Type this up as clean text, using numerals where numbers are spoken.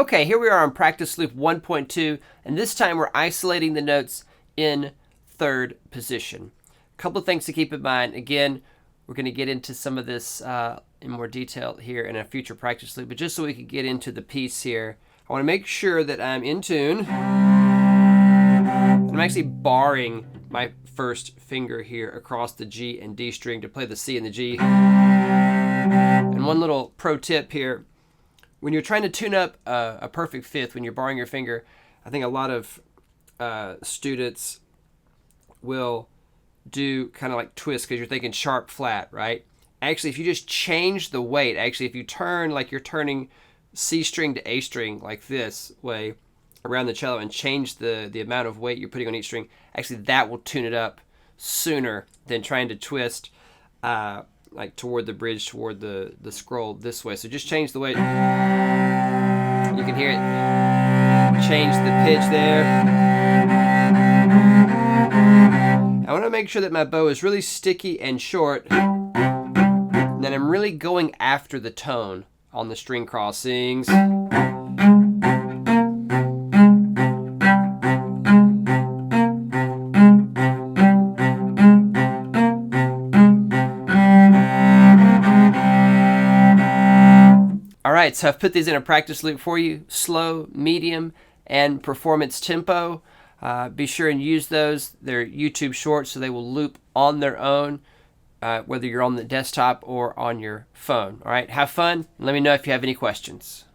Okay, here we are on practice loop 1.2, and this time we're isolating the notes in third position. A couple of things to keep in mind. Again, we're going to get into some of this in more detail here in a future practice loop, but just so we can get into the piece here, I want to make sure that I'm in tune. I'm actually barring my first finger here across the G and D string to play the C and the G. And one little pro tip here, when you're trying to tune up a perfect fifth, when you're barring your finger, I think a lot of students will do kind of like twists because you're thinking sharp flat, right? Actually, if you just change the weight, actually if you turn like you're turning C string to A string like this way around the cello and change the amount of weight you're putting on each string, actually that will tune it up sooner than trying to twist like toward the bridge, toward the scroll this way. So just change the weight. You can hear it change the pitch there. I want to make sure that my bow is really sticky and short, and then I'm really going after the tone on the string crossings. All right, so I've put these in a practice loop for you, slow, medium, and performance tempo. Be sure and use those. They're YouTube shorts, so they will loop on their own, whether you're on the desktop or on your phone. All right, have fun. Let me know if you have any questions.